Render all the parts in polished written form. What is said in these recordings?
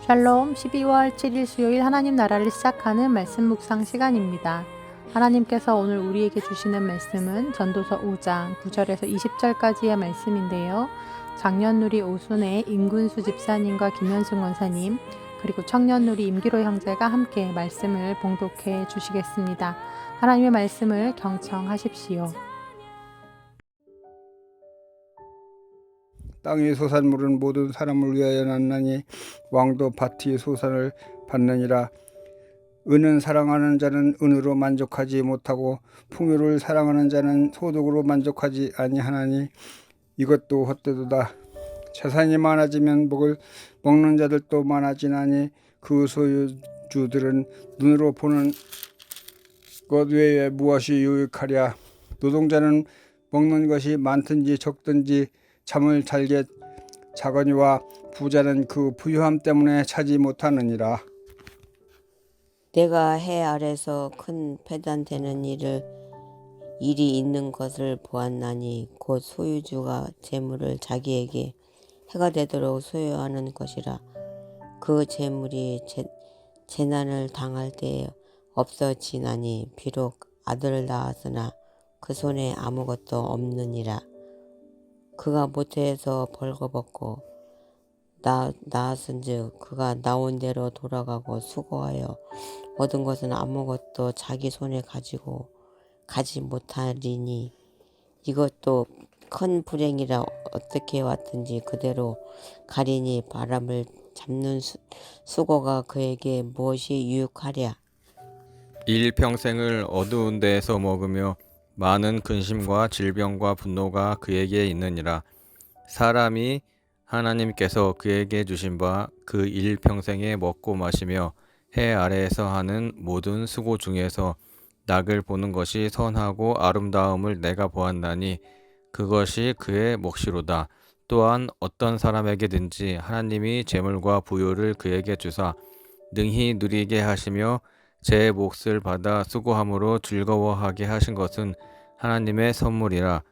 샬롬 12월 7일 수요일 하나님 나라를 시작하는 말씀 묵상 시간입니다. 하나님께서 오늘 우리에게 주시는 말씀은 전도서 5장 9절에서 20절까지의 말씀인데요. 장년누리 오순의 임군수 집사님과 김현승 원사님 그리고 청년누리 임기로 형제가 함께 말씀을 봉독해 주시겠습니다. 하나님의 말씀을 경청하십시오. 땅의 소산물은 모든 사람을 위하여 났나니 왕도 밭의 소산을 받느니라. 은은 사랑하는 자는 은으로 만족하지 못하고 풍요를 사랑하는 자는 소득으로 만족하지 아니하나니 이것도 헛되도다. 재산이 많아지면 먹는 자들도 많아지나니 그 소유주들은 눈으로 보는 것 외에 무엇이 유익하랴. 노동자는 먹는 것이 많든지 적든지 잠을 잘게 자거니와 부자는 그 부유함 때문에 차지 못하느니라. 내가 해 아래서 큰 패단되는 일이 있는 것을 보았나니 곧 소유주가 재물을 자기에게 해가 되도록 소유하는 것이라. 그 재물이 재난을 당할 때에 없어지나니 비록 아들을 낳았으나 그 손에 아무것도 없느니라. 그가 모태에서 벌거벗고 낳았은즉 그가 나온 대로 돌아가고 수고하여 얻은 것은 아무것도 자기 손에 가지 못하리니 이것도 큰 불행이라. 어떻게 왔든지 그대로 가리니 바람을 잡는 수고가 그에게 무엇이 유익하랴. 일평생을 어두운 데에서 먹으며 많은 근심과 질병과 분노가 그에게 있느니라. 사람이 하나님께서 그에게 주신 바 그 일평생에 먹고 마시며 해 아래에서 하는 모든 수고 중에서 낙을 보는 것이 선하고 아름다움을 내가 보았나니 그것이 그의 몫이로다. 또한 어떤 사람에게든지 하나님이 재물과 부요를 그에게 주사 능히 누리게 하시며 제 몫을 받아 수고함으로 즐거워하게 하신 것은 하나님의 선물이라.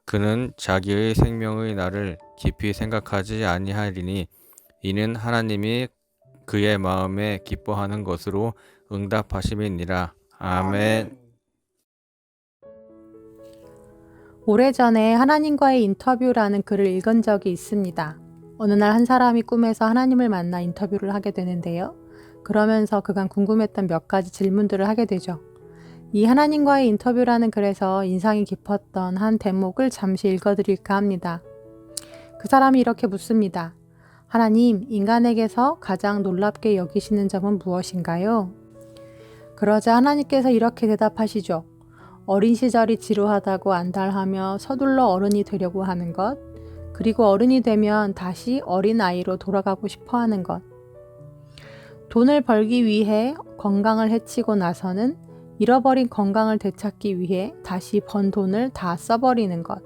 그는 자기의 생명의 날을 깊이 생각하지 아니하리니 이는 하나님이 그의 마음에 기뻐하는 것으로 응답하심이니라. 아멘. 오래전에 하나님과의 인터뷰라는 글을 읽은 적이 있습니다. 어느 날 한 사람이 꿈에서 하나님을 만나 인터뷰를 하게 되는데요. 그러면서 그간 궁금했던 몇 가지 질문들을 하게 되죠. 이 하나님과의 인터뷰라는 글에서 인상이 깊었던 한 대목을 잠시 읽어드릴까 합니다. 그 사람이 이렇게 묻습니다. 하나님, 인간에게서 가장 놀랍게 여기시는 점은 무엇인가요? 그러자 하나님께서 이렇게 대답하시죠. 어린 시절이 지루하다고 안달하며 서둘러 어른이 되려고 하는 것, 그리고 어른이 되면 다시 어린아이로 돌아가고 싶어 하는 것. 돈을 벌기 위해 건강을 해치고 나서는 잃어버린 건강을 되찾기 위해 다시 번 돈을 다 써버리는 것.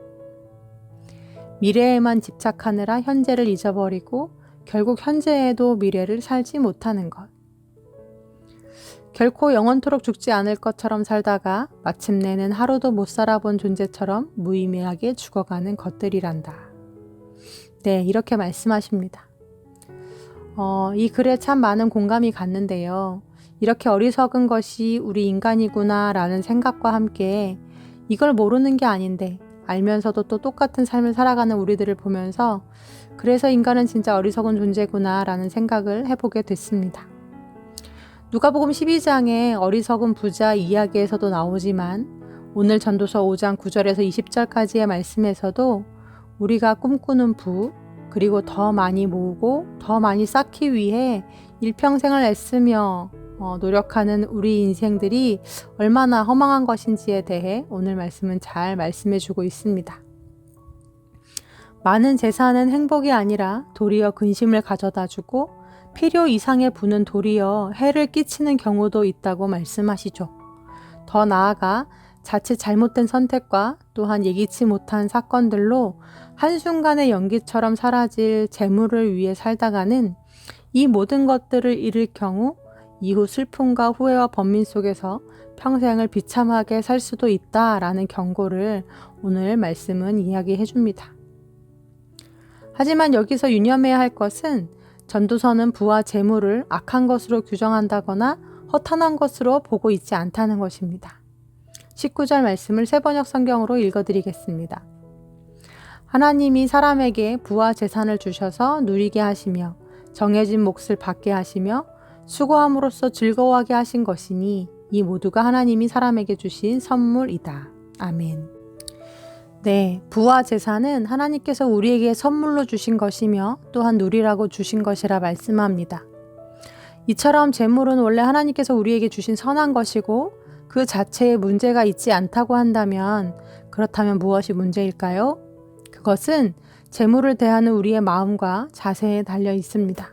미래에만 집착하느라 현재를 잊어버리고 결국 현재에도 미래를 살지 못하는 것. 결코 영원토록 죽지 않을 것처럼 살다가 마침내는 하루도 못 살아본 존재처럼 무의미하게 죽어가는 것들이란다. 네, 이렇게 말씀하십니다. 이 글에 참 많은 공감이 갔는데요. 이렇게 어리석은 것이 우리 인간이구나 라는 생각과 함께 이걸 모르는 게 아닌데 알면서도 또 똑같은 삶을 살아가는 우리들을 보면서 그래서 인간은 진짜 어리석은 존재구나 라는 생각을 해보게 됐습니다. 누가복음 12장의 어리석은 부자 이야기에서도 나오지만 오늘 전도서 5장 9절에서 20절까지의 말씀에서도 우리가 꿈꾸는 부 그리고 더 많이 모으고 더 많이 쌓기 위해 일평생을 애쓰며 노력하는 우리 인생들이 얼마나 허망한 것인지에 대해 오늘 말씀은 잘 말씀해주고 있습니다. 많은 재산은 행복이 아니라 도리어 근심을 가져다주고 필요 이상의 부는 도리어 해를 끼치는 경우도 있다고 말씀하시죠. 더 나아가 자칫 잘못된 선택과 또한 예기치 못한 사건들로 한순간의 연기처럼 사라질 재물을 위해 살다가는 이 모든 것들을 잃을 경우 이후 슬픔과 후회와 번민 속에서 평생을 비참하게 살 수도 있다라는 경고를 오늘 말씀은 이야기해 줍니다. 하지만 여기서 유념해야 할 것은 전도서는 부와 재물을 악한 것으로 규정한다거나 허탄한 것으로 보고 있지 않다는 것입니다. 19절 말씀을 새번역 성경으로 읽어드리겠습니다. 하나님이 사람에게 부와 재산을 주셔서 누리게 하시며 정해진 몫을 받게 하시며 수고함으로써 즐거워하게 하신 것이니 이 모두가 하나님이 사람에게 주신 선물이다. 아멘. 네, 부와 재산은 하나님께서 우리에게 선물로 주신 것이며 또한 누리라고 주신 것이라 말씀합니다. 이처럼 재물은 원래 하나님께서 우리에게 주신 선한 것이고 그 자체에 문제가 있지 않다고 한다면 그렇다면 무엇이 문제일까요? 그것은 재물을 대하는 우리의 마음과 자세에 달려 있습니다.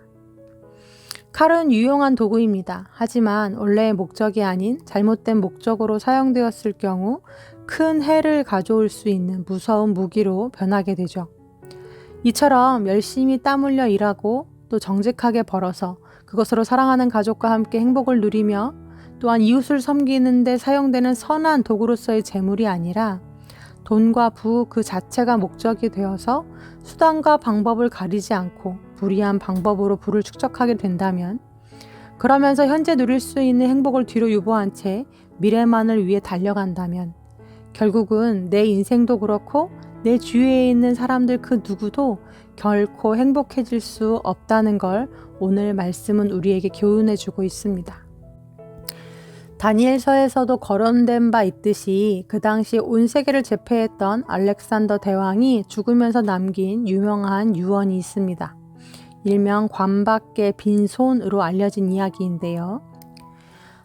칼은 유용한 도구입니다. 하지만 원래의 목적이 아닌 잘못된 목적으로 사용되었을 경우 큰 해를 가져올 수 있는 무서운 무기로 변하게 되죠. 이처럼 열심히 땀 흘려 일하고 또 정직하게 벌어서 그것으로 사랑하는 가족과 함께 행복을 누리며 또한 이웃을 섬기는 데 사용되는 선한 도구로서의 재물이 아니라 돈과 부 그 자체가 목적이 되어서 수단과 방법을 가리지 않고 불의한 방법으로 부를 축적하게 된다면 그러면서 현재 누릴 수 있는 행복을 뒤로 유보한 채 미래만을 위해 달려간다면 결국은 내 인생도 그렇고 내 주위에 있는 사람들 그 누구도 결코 행복해질 수 없다는 걸 오늘 말씀은 우리에게 교훈해 주고 있습니다. 다니엘서에서도 거론된 바 있듯이 그 당시 온 세계를 제패했던 알렉산더 대왕이 죽으면서 남긴 유명한 유언이 있습니다. 일명 관밖의 빈손으로 알려진 이야기인데요.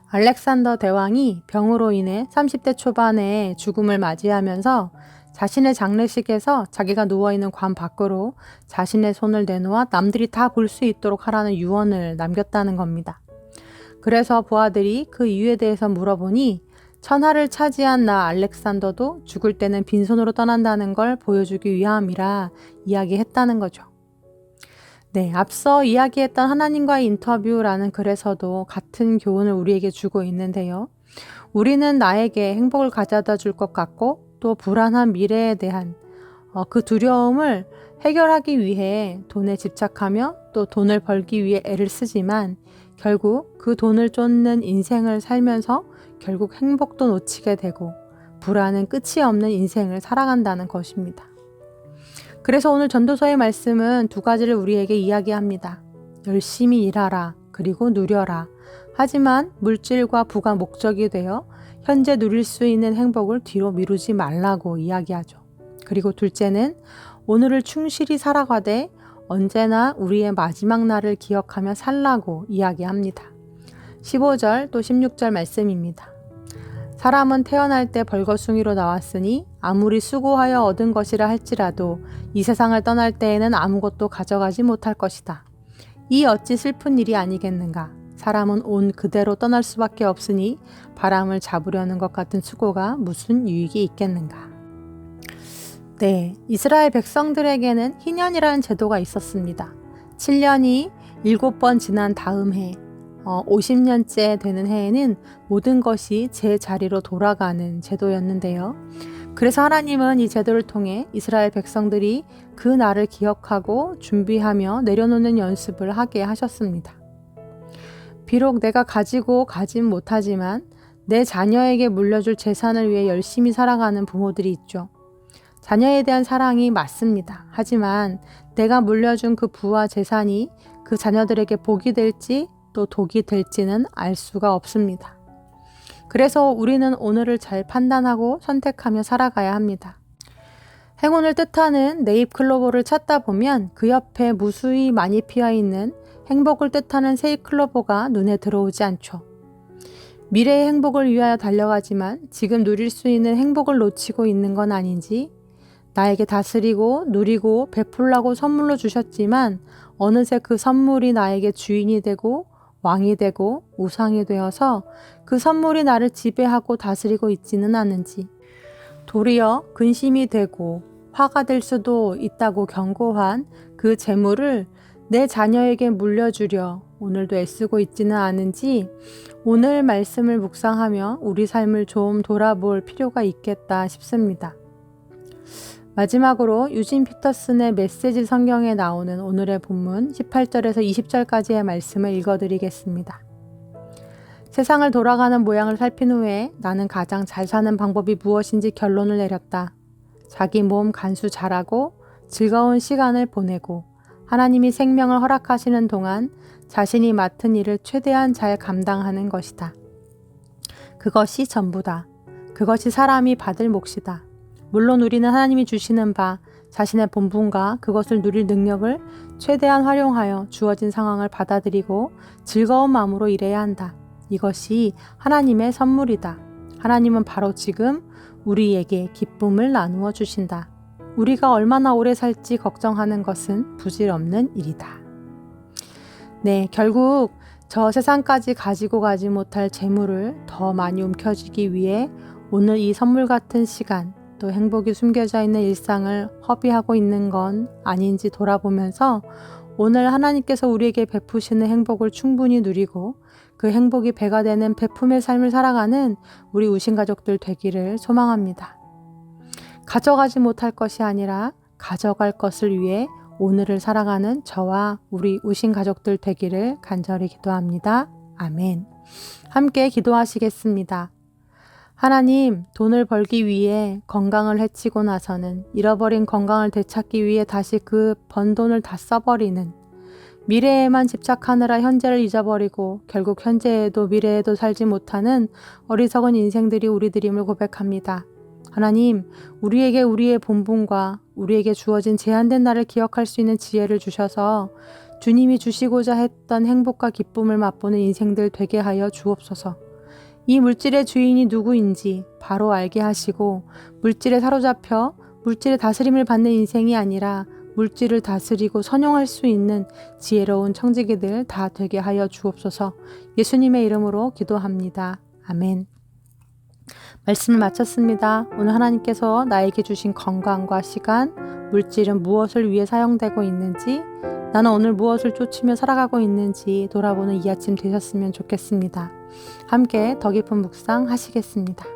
알렉산더 대왕이 병으로 인해 30대 초반에 죽음을 맞이하면서 자신의 장례식에서 자기가 누워있는 관 밖으로 자신의 손을 내놓아 남들이 다 볼 수 있도록 하라는 유언을 남겼다는 겁니다. 그래서 부하들이 그 이유에 대해서 물어보니 천하를 차지한 나 알렉산더도 죽을 때는 빈손으로 떠난다는 걸 보여주기 위함이라 이야기했다는 거죠. 네, 앞서 이야기했던 하나님과의 인터뷰라는 글에서도 같은 교훈을 우리에게 주고 있는데요. 우리는 나에게 행복을 가져다 줄 것 같고 또 불안한 미래에 대한 그 두려움을 해결하기 위해 돈에 집착하며 또 돈을 벌기 위해 애를 쓰지만 결국 그 돈을 쫓는 인생을 살면서 결국 행복도 놓치게 되고 불안은 끝이 없는 인생을 살아간다는 것입니다. 그래서 오늘 전도서의 말씀은 두 가지를 우리에게 이야기합니다. 열심히 일하라, 그리고 누려라. 하지만 물질과 부가 목적이 되어 현재 누릴 수 있는 행복을 뒤로 미루지 말라고 이야기하죠. 그리고 둘째는 오늘을 충실히 살아가되 언제나 우리의 마지막 날을 기억하며 살라고 이야기합니다. 15절 또 16절 말씀입니다. 사람은 태어날 때 벌거숭이로 나왔으니 아무리 수고하여 얻은 것이라 할지라도 이 세상을 떠날 때에는 아무것도 가져가지 못할 것이다. 이 어찌 슬픈 일이 아니겠는가. 사람은 온 그대로 떠날 수밖에 없으니 바람을 잡으려는 것 같은 수고가 무슨 유익이 있겠는가. 네, 이스라엘 백성들에게는 희년이라는 제도가 있었습니다. 7년이 7번 지난 다음 해 50년째 되는 해에는 모든 것이 제 자리로 돌아가는 제도였는데요. 그래서 하나님은 이 제도를 통해 이스라엘 백성들이 그 날을 기억하고 준비하며 내려놓는 연습을 하게 하셨습니다. 비록 내가 가지고 가진 못하지만 내 자녀에게 물려줄 재산을 위해 열심히 살아가는 부모들이 있죠. 자녀에 대한 사랑이 맞습니다. 하지만 내가 물려준 그 부와 재산이 그 자녀들에게 복이 될지 또 독이 될지는 알 수가 없습니다. 그래서 우리는 오늘을 잘 판단하고 선택하며 살아가야 합니다. 행운을 뜻하는 네잎클로버를 찾다 보면 그 옆에 무수히 많이 피어있는 행복을 뜻하는 세잎클로버가 눈에 들어오지 않죠. 미래의 행복을 위하여 달려가지만 지금 누릴 수 있는 행복을 놓치고 있는 건 아닌지, 나에게 다스리고 누리고 베풀라고 선물로 주셨지만 어느새 그 선물이 나에게 주인이 되고 왕이 되고 우상이 되어서 그 선물이 나를 지배하고 다스리고 있지는 않은지, 도리어 근심이 되고 화가 될 수도 있다고 경고한 그 재물을 내 자녀에게 물려주려 오늘도 애쓰고 있지는 않은지 오늘 말씀을 묵상하며 우리 삶을 좀 돌아볼 필요가 있겠다 싶습니다. 마지막으로 유진 피터슨의 메시지 성경에 나오는 오늘의 본문 18절에서 20절까지의 말씀을 읽어드리겠습니다. 세상을 돌아가는 모양을 살핀 후에 나는 가장 잘 사는 방법이 무엇인지 결론을 내렸다. 자기 몸 간수 잘하고 즐거운 시간을 보내고 하나님이 생명을 허락하시는 동안 자신이 맡은 일을 최대한 잘 감당하는 것이다. 그것이 전부다. 그것이 사람이 받을 몫이다. 물론 우리는 하나님이 주시는 바 자신의 본분과 그것을 누릴 능력을 최대한 활용하여 주어진 상황을 받아들이고 즐거운 마음으로 일해야 한다. 이것이 하나님의 선물이다. 하나님은 바로 지금 우리에게 기쁨을 나누어 주신다. 우리가 얼마나 오래 살지 걱정하는 것은 부질없는 일이다. 네, 결국 저 세상까지 가지고 가지 못할 재물을 더 많이 움켜쥐기 위해 오늘 이 선물 같은 시간, 또 행복이 숨겨져 있는 일상을 허비하고 있는 건 아닌지 돌아보면서 오늘 하나님께서 우리에게 베푸시는 행복을 충분히 누리고 그 행복이 배가 되는 베품의 삶을 살아가는 우리 우신 가족들 되기를 소망합니다. 가져가지 못할 것이 아니라 가져갈 것을 위해 오늘을 살아가는 저와 우리 우신 가족들 되기를 간절히 기도합니다. 아멘. 함께 기도하시겠습니다. 하나님, 돈을 벌기 위해 건강을 해치고 나서는 잃어버린 건강을 되찾기 위해 다시 그 번 돈을 다 써버리는, 미래에만 집착하느라 현재를 잊어버리고 결국 현재에도 미래에도 살지 못하는 어리석은 인생들이 우리들임을 고백합니다. 하나님, 우리에게 우리의 본분과 우리에게 주어진 제한된 날을 기억할 수 있는 지혜를 주셔서 주님이 주시고자 했던 행복과 기쁨을 맛보는 인생들 되게 하여 주옵소서. 이 물질의 주인이 누구인지 바로 알게 하시고 물질에 사로잡혀 물질의 다스림을 받는 인생이 아니라 물질을 다스리고 선용할 수 있는 지혜로운 청지기들 다 되게 하여 주옵소서. 예수님의 이름으로 기도합니다. 아멘. 말씀을 마쳤습니다. 오늘 하나님께서 나에게 주신 건강과 시간, 물질은 무엇을 위해 사용되고 있는지, 나는 오늘 무엇을 쫓으며 살아가고 있는지 돌아보는 이 아침 되셨으면 좋겠습니다. 함께 더 깊은 묵상 하시겠습니다.